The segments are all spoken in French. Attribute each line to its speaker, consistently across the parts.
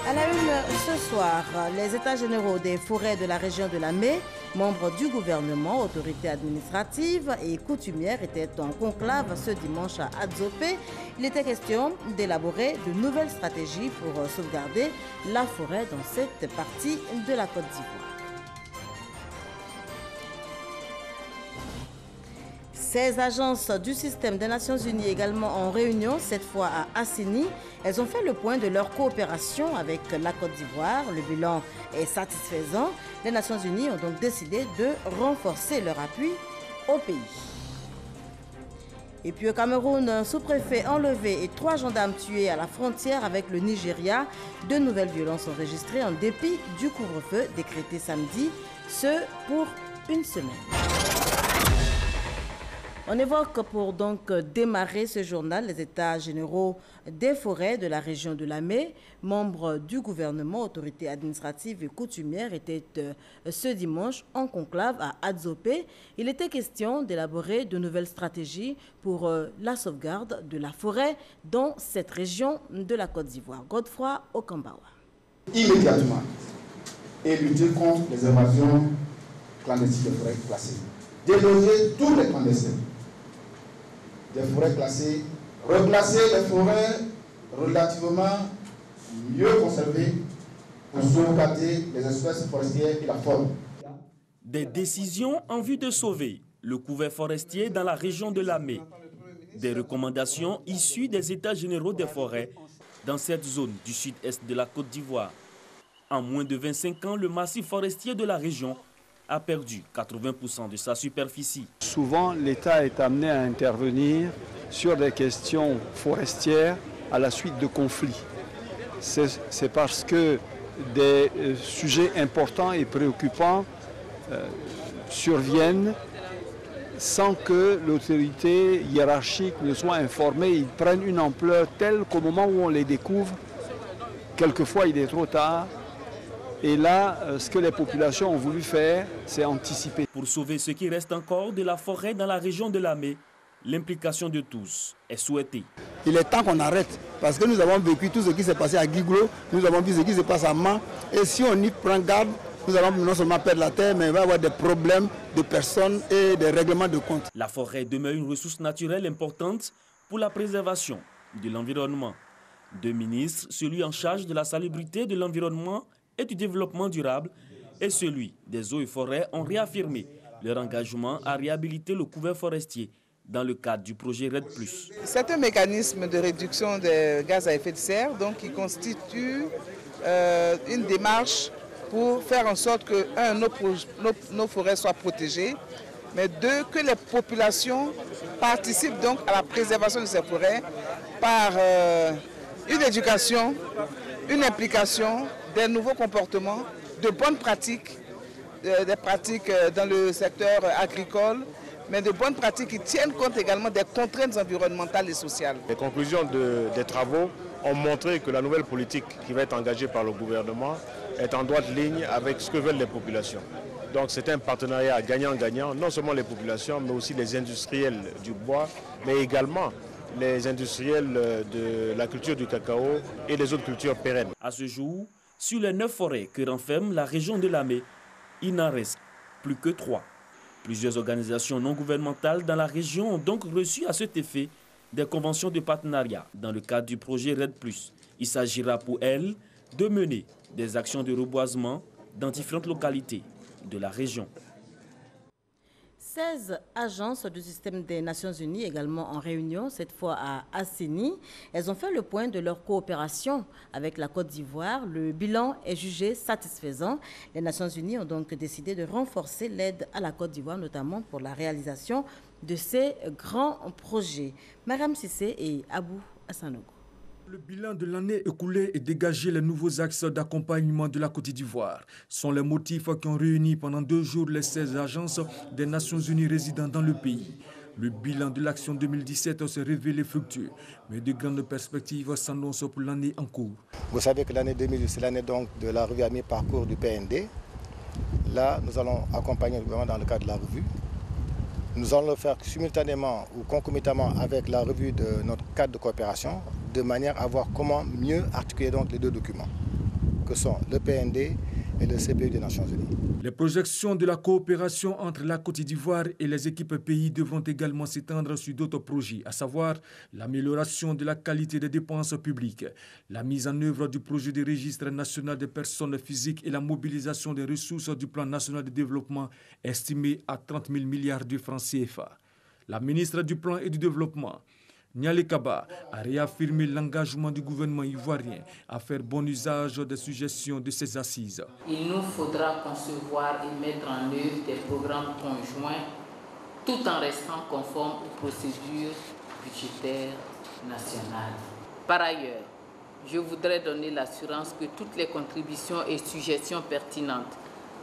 Speaker 1: À la une ce soir, les États généraux des forêts de la région de la Mai, membres du gouvernement, autorités administratives et coutumières étaient en conclave ce dimanche à Adzopé. Il était question d'élaborer de nouvelles stratégies pour sauvegarder la forêt dans cette partie de la Côte d'Ivoire. 16 agences du système des Nations Unies également en réunion, cette fois à Assini. Elles ont fait le point de leur coopération avec la Côte d'Ivoire. Le bilan est satisfaisant. Les Nations Unies ont donc décidé de renforcer leur appui au pays. Et puis au Cameroun, un sous-préfet enlevé et 3 gendarmes tués à la frontière avec le Nigeria. De nouvelles violences enregistrées en dépit du couvre-feu décrété samedi, ce pour une semaine. On évoque pour donc démarrer ce journal les États généraux des forêts de la région de la Mai, membres du gouvernement, autorités administratives et coutumières, étaient ce dimanche en conclave à Adzopé. Il était question d'élaborer de nouvelles stratégies pour la sauvegarde de la forêt dans cette région de la Côte d'Ivoire. Godefroy Okambawa.
Speaker 2: Immédiatement, et lutter contre les invasions clandestines de forêts classées. Déloger tous les clandestins des forêts classées, reclasser les forêts relativement mieux conservées pour sauvegarder les espèces forestières et la faune.
Speaker 3: Des décisions en vue de sauver le couvert forestier dans la région de la Mai. Des recommandations issues des États généraux des forêts dans cette zone du sud-est de la Côte d'Ivoire. En moins de 25 ans, le massif forestier de la région a perdu 80% de sa superficie.
Speaker 4: Souvent, l'État est amené à intervenir sur des questions forestières à la suite de conflits. C'est parce que des sujets importants et préoccupants surviennent sans que l'autorité hiérarchique ne soit informée. Ils prennent une ampleur telle qu'au moment où on les découvre, quelquefois il est trop tard. Et là, ce que les populations ont voulu faire, c'est anticiper.
Speaker 3: Pour sauver ce qui reste encore de la forêt dans la région de la Mai, l'implication de tous est souhaitée.
Speaker 5: Il est temps qu'on arrête, parce que nous avons vécu tout ce qui s'est passé à Guiglo, nous avons vu ce qui se passe à Man, et si on y prend garde, nous allons non seulement perdre la terre, mais il va y avoir des problèmes de personnes et des règlements de compte.
Speaker 3: La forêt demeure une ressource naturelle importante pour la préservation de l'environnement. 2 ministres, celui en charge de la salubrité de l'environnement et du développement durable et celui des eaux et forêts ont réaffirmé leur engagement à réhabiliter le couvert forestier dans le cadre du projet RED+.
Speaker 6: C'est un mécanisme de réduction des gaz à effet de serre donc, qui constitue une démarche pour faire en sorte que, un, nos forêts soient protégées, mais deux, que les populations participent donc à la préservation de ces forêts par une éducation, une implication, des nouveaux comportements, de bonnes pratiques, des pratiques dans le secteur agricole, mais de bonnes pratiques qui tiennent compte également des contraintes environnementales et sociales.
Speaker 7: Les conclusions des travaux ont montré que la nouvelle politique qui va être engagée par le gouvernement est en droite ligne avec ce que veulent les populations. Donc c'est un partenariat gagnant-gagnant, non seulement les populations, mais aussi les industriels du bois, mais également les industriels de la culture du cacao et les autres cultures pérennes.
Speaker 3: À ce jour, sur les 9 forêts que renferme la région de la Mai, il n'en reste plus que 3. Plusieurs organisations non gouvernementales dans la région ont donc reçu à cet effet des conventions de partenariat dans le cadre du projet RED+. Il s'agira pour elles de mener des actions de reboisement dans différentes localités de la région.
Speaker 1: 16 agences du système des Nations Unies également en réunion, cette fois à Assini. Elles ont fait le point de leur coopération avec la Côte d'Ivoire. Le bilan est jugé satisfaisant. Les Nations Unies ont donc décidé de renforcer l'aide à la Côte d'Ivoire, notamment pour la réalisation de ces grands projets. Mariam Sissé et Abou Hassanogo.
Speaker 8: Le bilan de l'année écoulée et dégager les nouveaux axes d'accompagnement de la Côte d'Ivoire sont les motifs qui ont réuni pendant 2 jours les 16 agences des Nations Unies résidant dans le pays. Le bilan de l'action 2017 s'est révélé fructueux, mais de grandes perspectives s'annoncent pour l'année en cours.
Speaker 5: Vous savez que l'année 2018, c'est l'année donc de la revue à mi-parcours du PND. Là, nous allons accompagner le gouvernement dans le cadre de la revue. Nous allons le faire simultanément ou concomitamment avec la revue de notre cadre de coopération, de manière à voir comment mieux articuler donc les 2 documents.
Speaker 9: que sont le PND et le CPU des Nations Unies.
Speaker 8: Les projections de la coopération entre la Côte d'Ivoire et les équipes pays devront également s'étendre sur d'autres projets, à savoir l'amélioration de la qualité des dépenses publiques, la mise en œuvre du projet de registre national des personnes physiques et la mobilisation des ressources du plan national de développement estimé à 30 000 milliards de francs CFA. La ministre du Plan et du Développement, Niali Kaba, a réaffirmé l'engagement du gouvernement ivoirien à faire bon usage des suggestions de ces assises.
Speaker 10: Il nous faudra concevoir et mettre en œuvre des programmes conjoints tout en restant conformes aux procédures budgétaires nationales. Par ailleurs, je voudrais donner l'assurance que toutes les contributions et suggestions pertinentes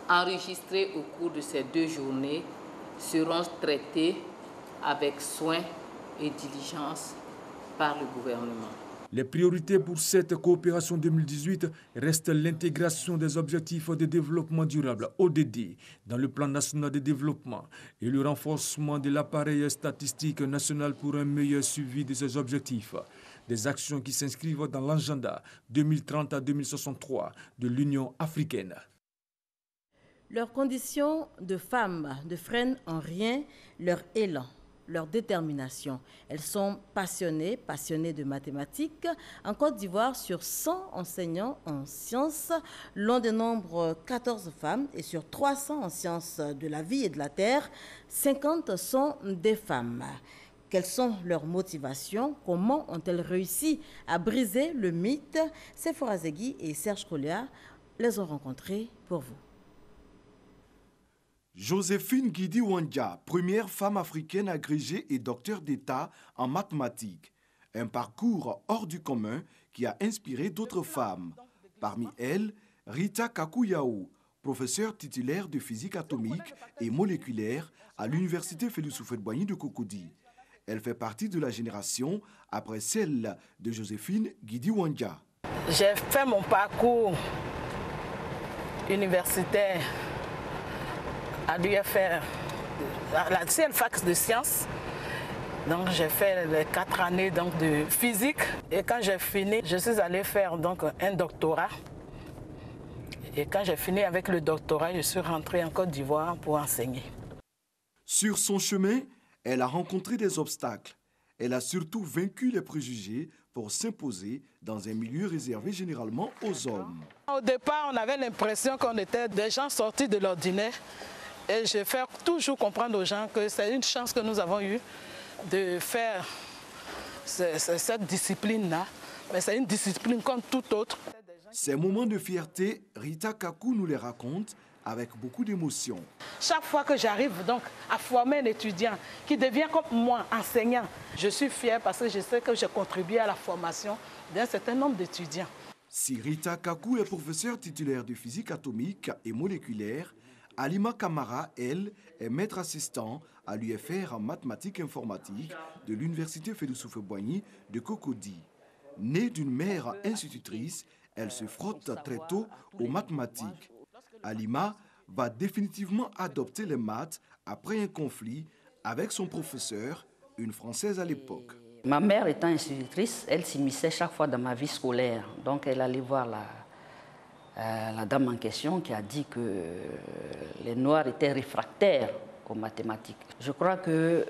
Speaker 10: enregistrées au cours de ces 2 journées seront traitées avec soin et diligence par le gouvernement.
Speaker 8: Les priorités pour cette coopération 2018 restent l'intégration des objectifs de développement durable, ODD, dans le plan national de développement et le renforcement de l'appareil statistique national pour un meilleur suivi de ces objectifs. Des actions qui s'inscrivent dans l'agenda 2030 à 2063 de l'Union africaine.
Speaker 1: Leurs conditions de femmes ne freinent en rien leur élan, leur détermination. Elles sont passionnées de mathématiques. En Côte d'Ivoire, sur 100 enseignants en sciences, l'on dénombre 14 femmes et sur 300 en sciences de la vie et de la terre, 50 sont des femmes. Quelles sont leurs motivations? Comment ont-elles réussi à briser le mythe? Sephora Zegui et Serge Kolia les ont rencontrés pour vous.
Speaker 11: Joséphine Guidi-Wandja, première femme africaine agrégée et docteur d'État en mathématiques. Un parcours hors du commun qui a inspiré d'autres femmes. Parmi elles, Rita Kakouyaou, professeure titulaire de physique atomique et moléculaire à l'université Félix Houphouët-Boigny de Cocody. Elle fait partie de la génération après celle de Joséphine Guidi-Wandja.
Speaker 12: J'ai fait mon parcours universitaire à l'UFR, à la fac de sciences. Donc j'ai fait les 4 années donc, de physique. Et quand j'ai fini, je suis allée faire donc, un doctorat. Et quand j'ai fini avec le doctorat, je suis rentrée en Côte d'Ivoire pour enseigner.
Speaker 11: Sur son chemin, elle a rencontré des obstacles. Elle a surtout vaincu les préjugés pour s'imposer dans un milieu réservé généralement aux hommes.
Speaker 12: Au départ, on avait l'impression qu'on était des gens sortis de l'ordinaire. Et je fais toujours comprendre aux gens que c'est une chance que nous avons eue de faire cette discipline-là. Mais c'est une discipline comme toute autre.
Speaker 11: Ces moments de fierté, Rita Kakou nous les raconte avec beaucoup d'émotion.
Speaker 12: Chaque fois que j'arrive donc à former un étudiant qui devient comme moi, enseignant, je suis fière parce que je sais que j'ai contribué à la formation d'un certain nombre d'étudiants.
Speaker 11: Si Rita Kakou est professeure titulaire de physique atomique et moléculaire, Alima Kamara, elle, est maître assistant à l'UFR en mathématiques informatiques de l'université Félix Houphouët-Boigny de Cocody. Née d'une mère institutrice, elle se frotte très tôt aux mathématiques. Alima va définitivement adopter les maths après un conflit avec son professeur, une Française à l'époque.
Speaker 13: Ma mère étant institutrice, elle s'immisçait chaque fois dans ma vie scolaire. Donc elle allait voir la dame en question qui a dit que les Noirs étaient réfractaires aux mathématiques. Je crois que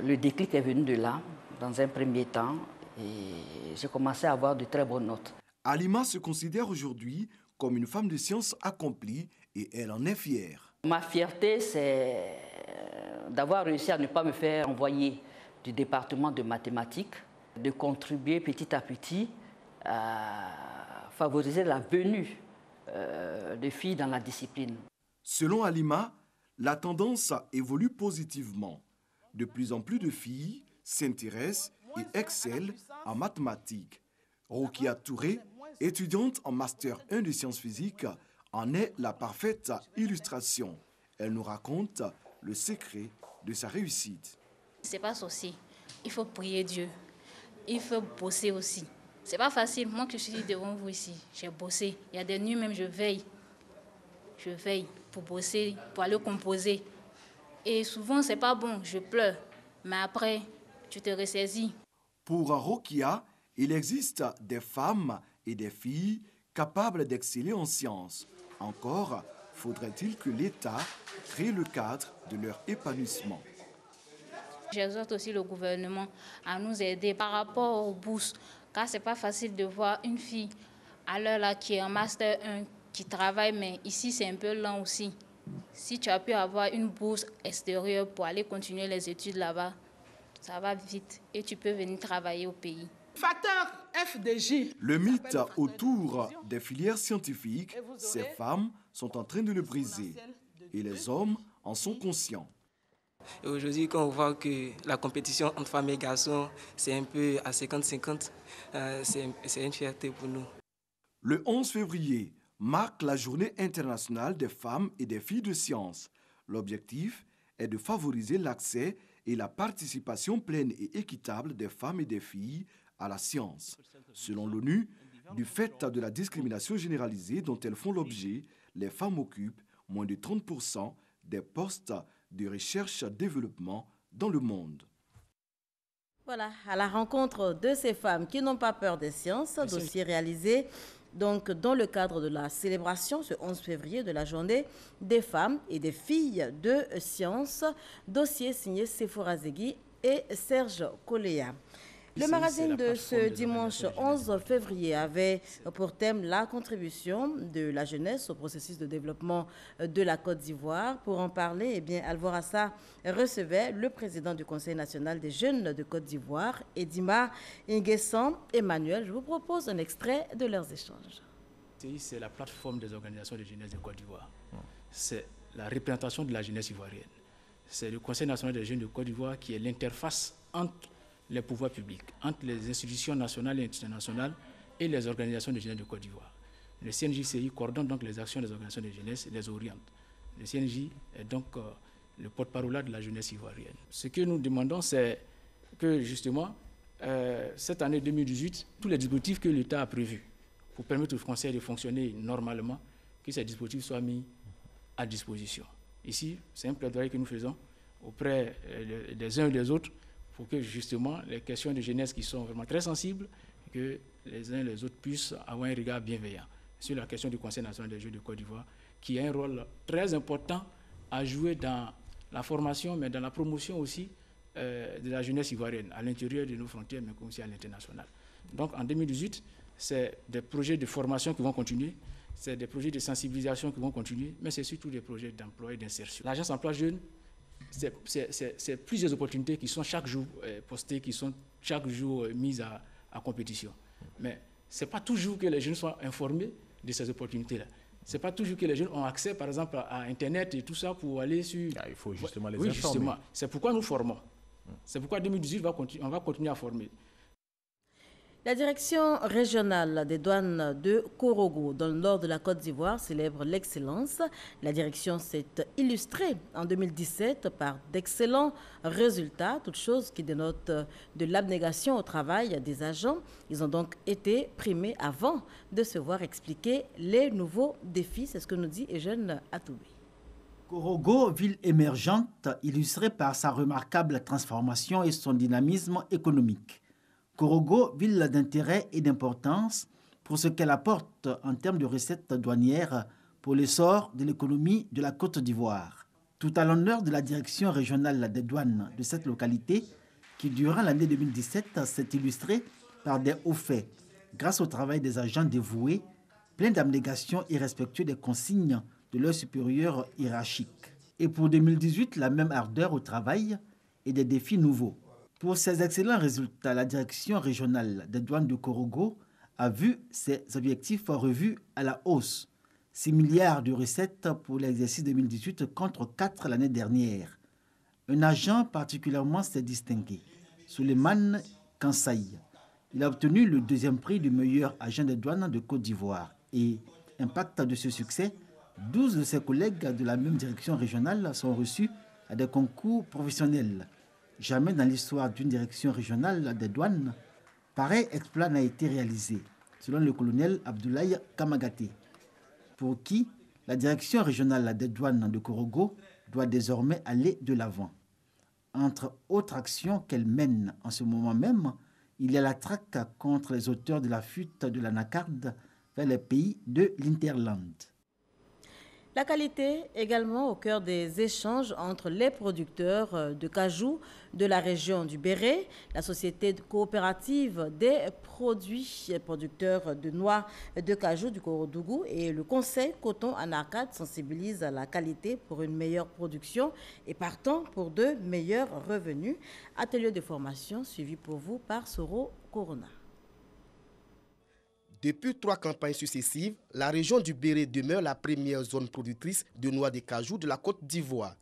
Speaker 13: le déclic est venu de là, dans un premier temps, et j'ai commencé à avoir de très bonnes notes.
Speaker 11: Alima se considère aujourd'hui comme une femme de sciences accomplie et elle en est fière.
Speaker 13: Ma fierté, c'est d'avoir réussi à ne pas me faire envoyer du département de mathématiques, de contribuer petit à petit à favoriser la venue de filles dans la discipline.
Speaker 11: Selon Alima, la tendance évolue positivement. De plus en plus de filles s'intéressent et excellent en mathématiques. Rokia Touré, étudiante en Master 1 de sciences physiques, en est la parfaite illustration. Elle nous raconte le secret de sa réussite.
Speaker 14: C'est pas aussi. Il faut prier Dieu. Il faut bosser aussi. C'est pas facile. Moi que je suis devant vous ici, j'ai bossé. Il y a des nuits même, je veille. Je veille pour bosser, pour aller composer. Et souvent, c'est pas bon, je pleure. Mais après, tu te ressaisis.
Speaker 11: Pour Rokia, il existe des femmes et des filles capables d'exceller en sciences. Encore faudrait-il que l'État crée le cadre de leur épanouissement.
Speaker 14: J'exhorte aussi le gouvernement à nous aider par rapport aux bourses, car ce n'est pas facile de voir une fille à l'heure là qui est en Master 1, qui travaille, mais ici c'est un peu lent aussi. Si tu as pu avoir une bourse extérieure pour aller continuer les études là-bas, ça va vite et tu peux venir travailler au pays.
Speaker 15: Facteur FDJ.
Speaker 11: Le mythe autour des filières scientifiques, ces femmes sont en train de le briser et les hommes en sont conscients.
Speaker 16: Et aujourd'hui, quand on voit que la compétition entre femmes et garçons, c'est un peu à 50-50, c'est une fierté pour nous.
Speaker 11: Le 11 février marque la Journée internationale des femmes et des filles de sciences. L'objectif est de favoriser l'accès et la participation pleine et équitable des femmes et des filles à la science. Selon l'ONU, du fait de la discrimination généralisée dont elles font l'objet, les femmes occupent moins de 30% des postes de recherche-développement dans le monde.
Speaker 1: Voilà, à la rencontre de ces femmes qui n'ont pas peur des sciences, dossier réalisé donc dans le cadre de la célébration ce 11 février de la journée des femmes et des filles de sciences, dossier signé Sephora Zegui et Serge Koléa. Le magazine de ce dimanche 11 février avait pour thème la contribution de la jeunesse au processus de développement de la Côte d'Ivoire. Pour en parler, eh bien, Alvorassa recevait le président du Conseil national des jeunes de Côte d'Ivoire, Edima Nguessan Emmanuel. Je vous propose un extrait de leurs échanges.
Speaker 17: C'est la plateforme des organisations de jeunesse de Côte d'Ivoire. C'est la représentation de la jeunesse ivoirienne. C'est le Conseil national des jeunes de Côte d'Ivoire qui est l'interface entre les pouvoirs publics, entre les institutions nationales et internationales et les organisations de jeunesse de Côte d'Ivoire. Le CNJCI coordonne donc les actions des organisations de jeunesse et les oriente. Le CNJ est donc le porte-parole de la jeunesse ivoirienne. Ce que nous demandons, c'est que justement, cette année 2018, tous les dispositifs que l'État a prévus pour permettre au Conseil de fonctionner normalement, que ces dispositifs soient mis à disposition. Ici, c'est un plaidoyer que nous faisons auprès des uns et des autres pour que justement les questions de jeunesse qui sont vraiment très sensibles, que les uns et les autres puissent avoir un regard bienveillant sur la question du Conseil national des jeux de Côte d'Ivoire, qui a un rôle très important à jouer dans la formation, mais dans la promotion aussi de la jeunesse ivoirienne, à l'intérieur de nos frontières, mais aussi à l'international. Donc en 2018, c'est des projets de formation qui vont continuer, c'est des projets de sensibilisation qui vont continuer, mais c'est surtout des projets d'emploi et d'insertion. L'agence emploi jeune, c'est plusieurs opportunités qui sont chaque jour postées, qui sont chaque jour mises à compétition. Mais ce n'est pas toujours que les jeunes soient informés de ces opportunités-là. Ce n'est pas toujours que les jeunes ont accès, par exemple, à Internet et tout ça pour aller sur...
Speaker 18: il faut justement les
Speaker 17: informer.
Speaker 18: Oui,
Speaker 17: justement. C'est pourquoi nous formons. C'est pourquoi 2018, on va continuer à former.
Speaker 1: La direction régionale des douanes de Korogo, dans le nord de la Côte d'Ivoire, célèbre l'excellence. La direction s'est illustrée en 2017 par d'excellents résultats, toutes choses qui dénotent de l'abnégation au travail des agents. Ils ont donc été primés avant de se voir expliquer les nouveaux défis. C'est ce que nous dit Eugène Atoubé.
Speaker 19: Korogo, ville émergente, illustrée par sa remarquable transformation et son dynamisme économique. Korogo, ville d'intérêt et d'importance pour ce qu'elle apporte en termes de recettes douanières pour l'essor de l'économie de la Côte d'Ivoire. Tout à l'honneur de la direction régionale des douanes de cette localité qui, durant l'année 2017, s'est illustrée par des hauts faits grâce au travail des agents dévoués, pleins d'abnégation et respectueux des consignes de leurs supérieurs hiérarchiques. Et pour 2018, la même ardeur au travail et des défis nouveaux. Pour ces excellents résultats, la direction régionale des douanes de Korogo a vu ses objectifs revus à la hausse. 6 milliards de recettes pour l'exercice 2018 contre 4 l'année dernière. Un agent particulièrement s'est distingué, Souleymane Kansaï. Il a obtenu le 2e prix du meilleur agent des douanes de Côte d'Ivoire. Et, impact de ce succès, 12 de ses collègues de la même direction régionale sont reçus à des concours professionnels. Jamais dans l'histoire d'une direction régionale des douanes, pareil exploit n'a été réalisé, selon le colonel Abdoulaye Kamagaté, pour qui la direction régionale des douanes de Korogo doit désormais aller de l'avant. Entre autres actions qu'elle mène en ce moment même, il y a la traque contre les auteurs de la fuite de l'anacarde vers les pays de l'Interland.
Speaker 1: La qualité également au cœur des échanges entre les producteurs de cajou de la région du Béret, la société coopérative des producteurs de noix de cajou du Korodougou et le conseil coton en arcade sensibilisent à la qualité pour une meilleure production et partant pour de meilleurs revenus. Atelier de formation suivi pour vous par Soro Corona.
Speaker 18: Depuis 3 campagnes successives, la région du Béret demeure la première zone productrice de noix de cajou de la Côte d'Ivoire.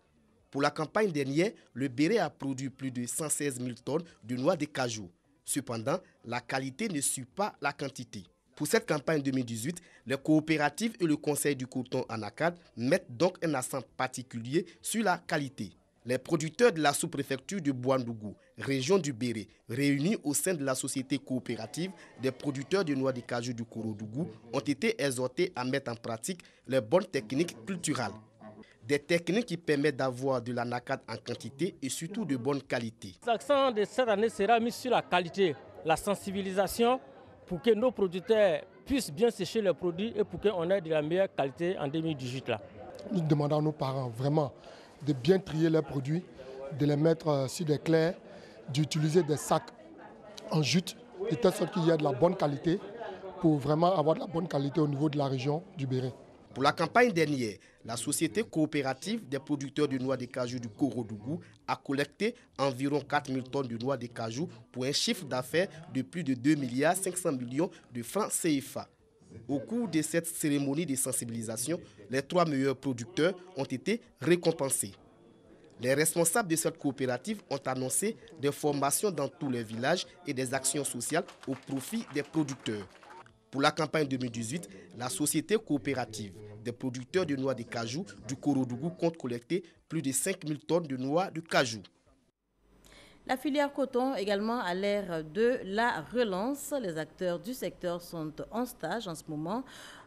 Speaker 18: Pour la campagne dernière, le Béret a produit plus de 116 000 tonnes de noix de cajou. Cependant, la qualité ne suit pas la quantité. Pour cette campagne 2018, les coopératives et le conseil du coton en arcade mettent donc un accent particulier sur la qualité. Les producteurs de la sous-préfecture de Bouandougou, région du Béret, réunis au sein de la société coopérative des producteurs de noix de cajou du Korodougou, ont été exhortés à mettre en pratique les bonnes techniques culturelles. Des techniques qui permettent d'avoir de l'anacade en quantité et surtout de bonne qualité.
Speaker 20: L'accent de cette année sera mis sur la qualité, la sensibilisation pour que nos producteurs puissent bien sécher leurs produits et pour qu'on ait de la meilleure qualité en 2018. Là.
Speaker 21: Nous demandons à nos parents vraiment de bien trier leurs produits, de les mettre sur des clairs, d'utiliser des sacs en jute, de telle sorte qu'il y ait de la bonne qualité pour vraiment avoir de la bonne qualité au niveau de la région du Béret.
Speaker 18: Pour la campagne dernière, la société coopérative des producteurs de noix de cajou du Korodougou a collecté environ 4 000 tonnes de noix de cajou pour un chiffre d'affaires de plus de 2,5 milliards de francs CFA. Au cours de cette cérémonie de sensibilisation, les 3 meilleurs producteurs ont été récompensés. Les responsables de cette coopérative ont annoncé des formations dans tous les villages et des actions sociales au profit des producteurs. Pour la campagne 2018, la société coopérative des producteurs de noix de cajou du Korodougou compte collecter plus de 5 000 tonnes de noix de cajou.
Speaker 1: La filière coton également à l'ère de la relance. Les acteurs du secteur sont en stage en ce moment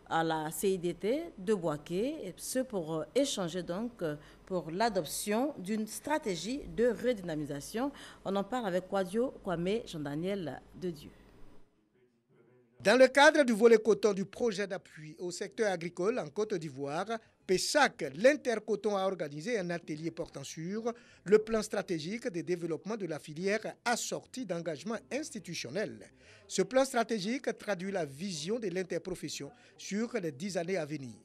Speaker 1: à la CIDT de Boaké, ce pour échanger donc pour l'adoption d'une stratégie de redynamisation. On en parle avec Kwadio Kwame Jean-Daniel Dedieu.
Speaker 22: Dans le cadre du volet coton du projet d'appui au secteur agricole en Côte d'Ivoire, PESAC, l'Intercoton a organisé un atelier portant sur le plan stratégique de développement de la filière assorti d'engagements institutionnels. Ce plan stratégique traduit la vision de l'interprofession sur les 10 années à venir.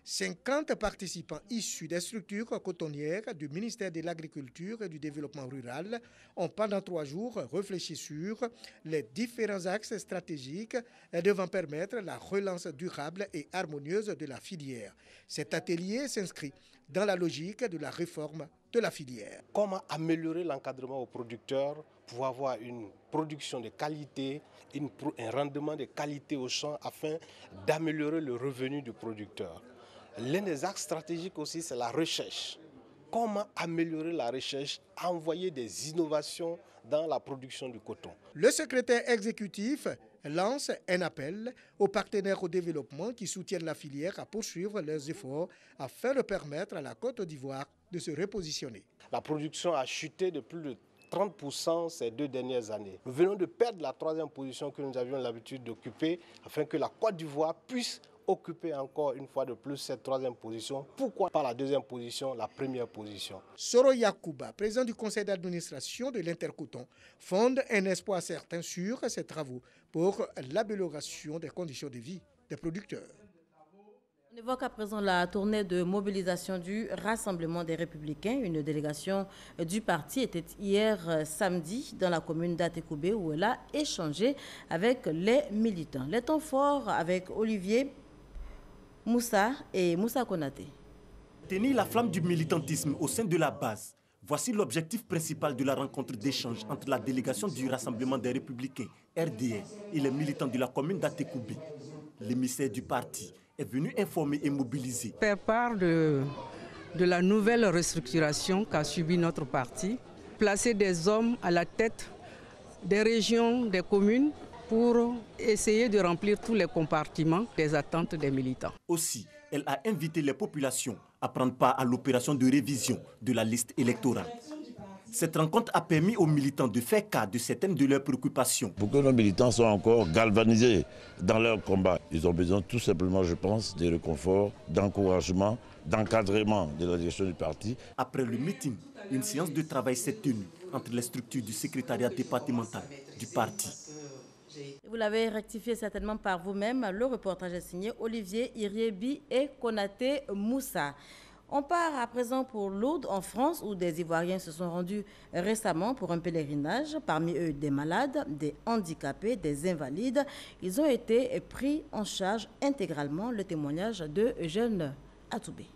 Speaker 22: 50 participants issus des structures cotonnières du ministère de l'Agriculture et du Développement rural ont pendant 3 jours réfléchi sur les différents axes stratégiques devant permettre la relance durable et harmonieuse de la filière. Cet atelier s'inscrit dans la logique de la réforme de la filière.
Speaker 23: Comment améliorer l'encadrement aux producteurs pour avoir une production de qualité, un rendement de qualité au champ afin d'améliorer le revenu du producteur. L'un des axes stratégiques aussi, c'est la recherche. Comment améliorer la recherche, envoyer des innovations dans la production du coton.
Speaker 22: Le secrétaire exécutif lance un appel aux partenaires au développement qui soutiennent la filière à poursuivre leurs efforts afin de permettre à la Côte d'Ivoire de se repositionner.
Speaker 23: La production a chuté de plus de 30% ces 2 dernières années. Nous venons de perdre la 3e position que nous avions l'habitude d'occuper afin que la Côte d'Ivoire puisse occuper encore une fois de plus cette 3e position. Pourquoi pas la 2e position, la 1re position?
Speaker 22: Soro Yakuba, président du conseil d'administration de l'Intercoton, fonde un espoir certain sur ces travaux pour l'amélioration des conditions de vie des producteurs.
Speaker 1: On évoque à présent la tournée de mobilisation du Rassemblement des Républicains. Une délégation du parti était hier samedi dans la commune d'Atekoubé où elle a échangé avec les militants. Les temps forts avec Olivier Moussa et Moussa Konaté.
Speaker 24: Tenir la flamme du militantisme au sein de la base. Voici l'objectif principal de la rencontre d'échange entre la délégation du Rassemblement des Républicains, RDR, et les militants de la commune d'Atekoubé. L'émissaire du parti est venu informer et mobiliser.
Speaker 25: Faire part de la nouvelle restructuration qu'a subi notre parti, placer des hommes à la tête des régions, des communes, pour essayer de remplir tous les compartiments des attentes des militants.
Speaker 24: Aussi, elle a invité les populations à prendre part à l'opération de révision de la liste électorale. Cette rencontre a permis aux militants de faire cas de certaines de leurs préoccupations.
Speaker 2: Beaucoup de nos militants sont encore galvanisés dans leur combat. Ils ont besoin tout simplement, je pense, de réconfort, d'encouragement, d'encadrement de la direction du parti.
Speaker 24: Après le meeting, une séance de travail s'est tenue entre les structures du secrétariat départemental du parti.
Speaker 1: Vous l'avez rectifié certainement par vous-même. Le reportage est signé Olivier Iriebi et Konaté Moussa. On part à présent pour Lourdes, en France, où des Ivoiriens se sont rendus récemment pour un pèlerinage. Parmi eux, des malades, des handicapés, des invalides. Ils ont été pris en charge intégralement. Le témoignage de Eugène Atoubé.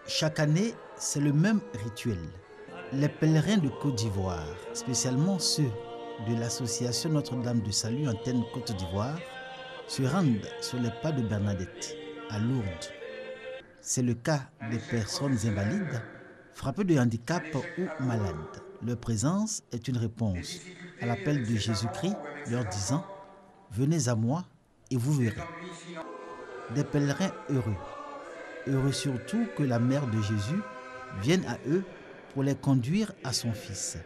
Speaker 19: Chaque année, c'est le même rituel. Les pèlerins de Côte d'Ivoire, spécialement ceux de l'association Notre-Dame du Salut Antenne Côte d'Ivoire, se rendent sur les pas de Bernadette, à Lourdes. C'est le cas des personnes invalides, frappées de handicap ou malades. Leur présence est une réponse à l'appel de Jésus-Christ, leur disant « Venez à moi et vous verrez ». Des pèlerins heureux. Heureux surtout que la mère de Jésus vienne à eux pour les conduire à son Fils.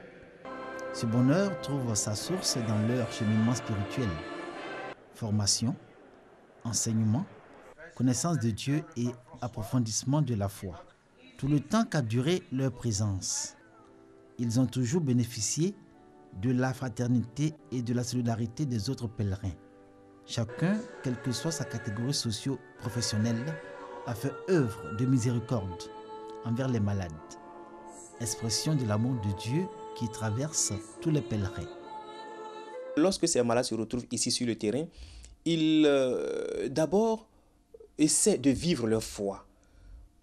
Speaker 19: Ce bonheur trouve sa source dans leur cheminement spirituel. Formation, enseignement, connaissance de Dieu et approfondissement de la foi. Tout le temps qu'a duré leur présence, ils ont toujours bénéficié de la fraternité et de la solidarité des autres pèlerins. Chacun, quelle que soit sa catégorie socio-professionnelle, a fait œuvre de miséricorde envers les malades. Expression de l'amour de Dieu qui traverse tous les pèlerins.
Speaker 3: Lorsque ces malades se retrouvent ici sur le terrain, ils d'abord essaient de vivre leur foi,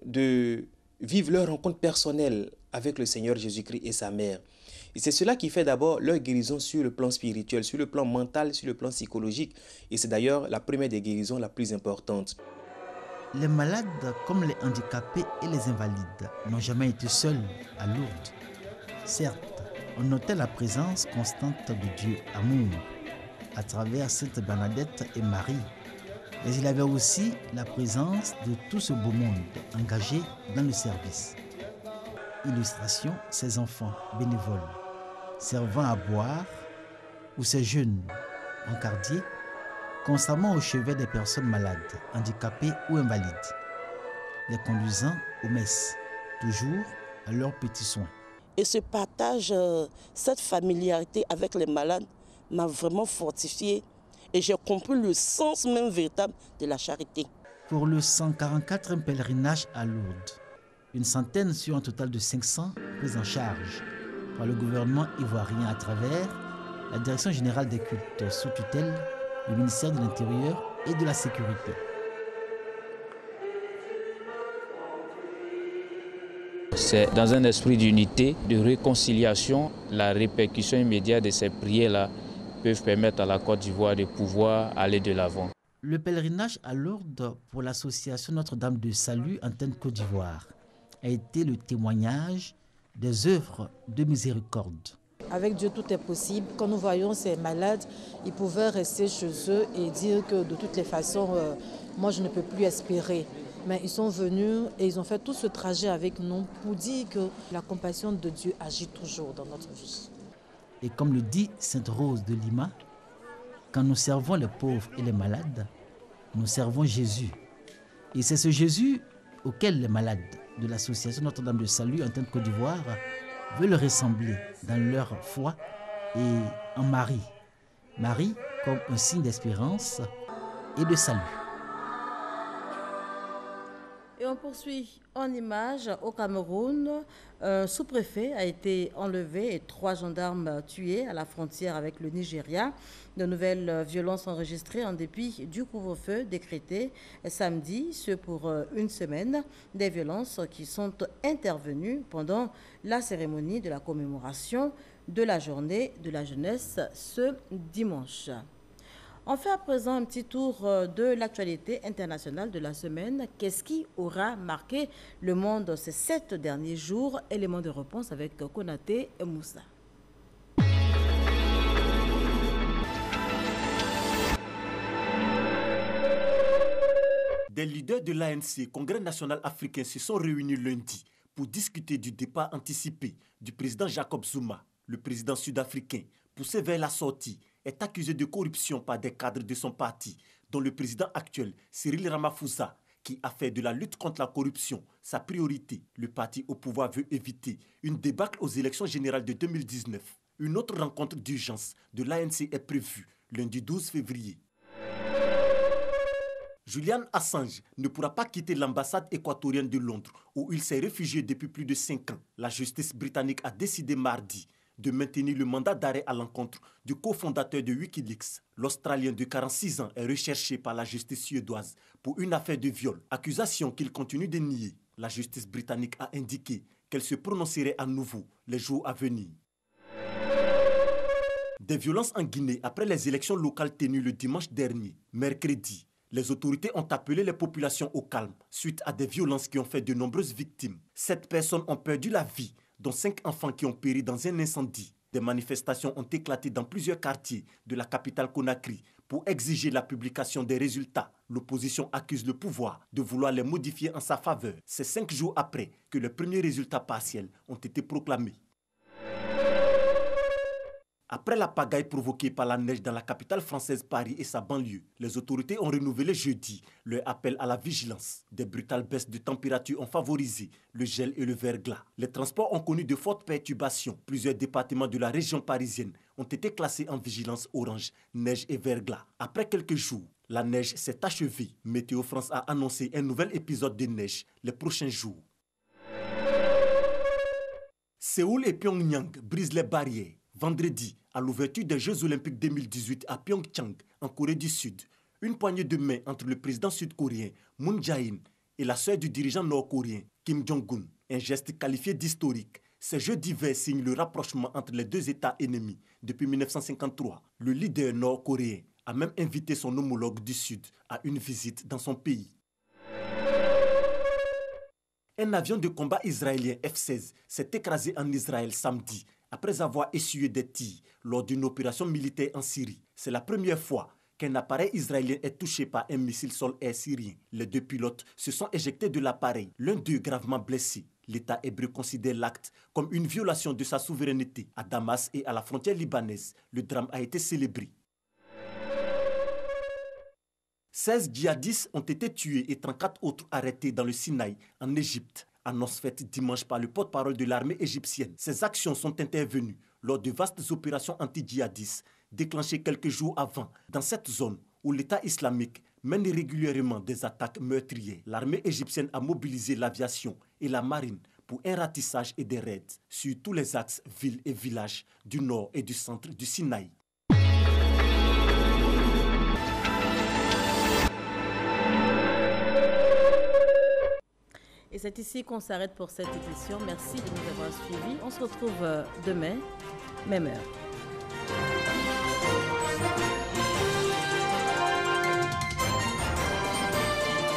Speaker 3: de vivre leur rencontre personnelle avec le Seigneur Jésus-Christ et sa mère. Et c'est cela qui fait d'abord leur guérison sur le plan spirituel, sur le plan mental, sur le plan psychologique. Et c'est d'ailleurs la première des guérisons la plus importante.
Speaker 19: Les malades comme les handicapés et les invalides n'ont jamais été seuls à Lourdes. Certes, on notait la présence constante de Dieu amour à travers Sainte Bernadette et Marie. Mais il y avait aussi la présence de tout ce beau monde engagé dans le service. Illustration, ces enfants bénévoles, servant à boire, ou ces jeunes encardiers, constamment au chevet des personnes malades, handicapées ou invalides, les conduisant aux messes, toujours à leurs petits soins.
Speaker 4: Et ce partage, cette familiarité avec les malades m'a vraiment fortifié et j'ai compris le sens même véritable de la charité.
Speaker 19: Pour le 144e pèlerinage à Lourdes, une centaine sur un total de 500 prises en charge par le gouvernement ivoirien à travers la Direction générale des cultes sous tutelle du ministère de l'Intérieur et de la Sécurité.
Speaker 6: C'est dans un esprit d'unité, de réconciliation, la répercussion immédiate de ces prières-là peuvent permettre à la Côte d'Ivoire de pouvoir aller de l'avant.
Speaker 19: Le pèlerinage à Lourdes pour l'association Notre-Dame du Salut Antenne Côte d'Ivoire a été le témoignage des œuvres de miséricorde.
Speaker 7: Avec Dieu, tout est possible. Quand nous voyons ces malades, ils pouvaient rester chez eux et dire que de toutes les façons, moi je ne peux plus espérer. Mais ils sont venus et ils ont fait tout ce trajet avec nous pour dire que la compassion de Dieu agit toujours dans notre vie.
Speaker 19: Et comme le dit Sainte Rose de Lima, quand nous servons les pauvres et les malades, nous servons Jésus. Et c'est ce Jésus auquel les malades de l'association Notre-Dame du Salut Antenne Côte d'Ivoire veulent ressembler dans leur foi et en Marie. Marie comme un signe d'espérance et de salut.
Speaker 1: Et on poursuit en images au Cameroun. Un sous-préfet a été enlevé et 3 gendarmes tués à la frontière avec le Nigeria. De nouvelles violences enregistrées en dépit du couvre-feu décrété samedi, ce pour une semaine. Des violences qui sont intervenues pendant la cérémonie de la commémoration de la journée de la jeunesse ce dimanche. On fait à présent un petit tour de l'actualité internationale de la semaine. Qu'est-ce qui aura marqué le monde ces 7 derniers jours? Élément de réponse avec Konaté Moussa.
Speaker 24: Des leaders de l'ANC, Congrès national africain, se sont réunis lundi pour discuter du départ anticipé du président Jacob Zuma. Le président sud-africain, poussé vers la sortie, est accusé de corruption par des cadres de son parti, dont le président actuel, Cyril Ramaphosa, qui a fait de la lutte contre la corruption sa priorité. Le parti au pouvoir veut éviter une débâcle aux élections générales de 2019. Une autre rencontre d'urgence de l'ANC est prévue lundi 12 février. Julian Assange ne pourra pas quitter l'ambassade équatorienne de Londres, où il s'est réfugié depuis plus de 5 ans. La justice britannique a décidé mardi de maintenir le mandat d'arrêt à l'encontre du cofondateur de Wikileaks. L'Australien de 46 ans est recherché par la justice suédoise pour une affaire de viol, accusation qu'il continue de nier. La justice britannique a indiqué qu'elle se prononcerait à nouveau les jours à venir. Des violences en Guinée après les élections locales tenues le dimanche dernier. Mercredi, les autorités ont appelé les populations au calme suite à des violences qui ont fait de nombreuses victimes. 7 personnes ont perdu la vie, dont 5 enfants qui ont péri dans un incendie. Des manifestations ont éclaté dans plusieurs quartiers de la capitale Conakry pour exiger la publication des résultats. L'opposition accuse le pouvoir de vouloir les modifier en sa faveur. C'est 5 jours après que les premiers résultats partiels ont été proclamés. Après la pagaille provoquée par la neige dans la capitale française Paris et sa banlieue, les autorités ont renouvelé jeudi leur appel à la vigilance. Des brutales baisses de température ont favorisé le gel et le verglas. Les transports ont connu de fortes perturbations. Plusieurs départements de la région parisienne ont été classés en vigilance orange, neige et verglas. Après quelques jours, la neige s'est achevée. Météo France a annoncé un nouvel épisode de neige les prochains jours. Séoul et Pyongyang brisent les barrières. Vendredi, à l'ouverture des Jeux Olympiques 2018 à Pyeongchang, en Corée du Sud, une poignée de main entre le président sud-coréen Moon Jae-in et la sœur du dirigeant nord-coréen Kim Jong-un, un geste qualifié d'historique. Ces Jeux d'hiver signent le rapprochement entre les deux États ennemis depuis 1953. Le leader nord-coréen a même invité son homologue du Sud à une visite dans son pays. Un avion de combat israélien F-16 s'est écrasé en Israël samedi après avoir essuyé des tirs lors d'une opération militaire en Syrie. C'est la première fois qu'un appareil israélien est touché par un missile sol-air syrien. Les 2 pilotes se sont éjectés de l'appareil, l'un d'eux gravement blessé. L'État hébreu considère l'acte comme une violation de sa souveraineté. À Damas et à la frontière libanaise, le drame a été célébré. 16 djihadistes ont été tués et 34 autres arrêtés dans le Sinaï, en Égypte. Annonce faite dimanche par le porte-parole de l'armée égyptienne. Ces actions sont intervenues lors de vastes opérations anti-djihadistes déclenchées quelques jours avant dans cette zone où l'État islamique mène régulièrement des attaques meurtrières. L'armée égyptienne a mobilisé l'aviation et la marine pour un ratissage et des raids sur tous les axes villes et villages du nord et du centre du Sinaï.
Speaker 1: Et c'est ici qu'on s'arrête pour cette édition. Merci de nous avoir suivis. On se retrouve demain, même heure.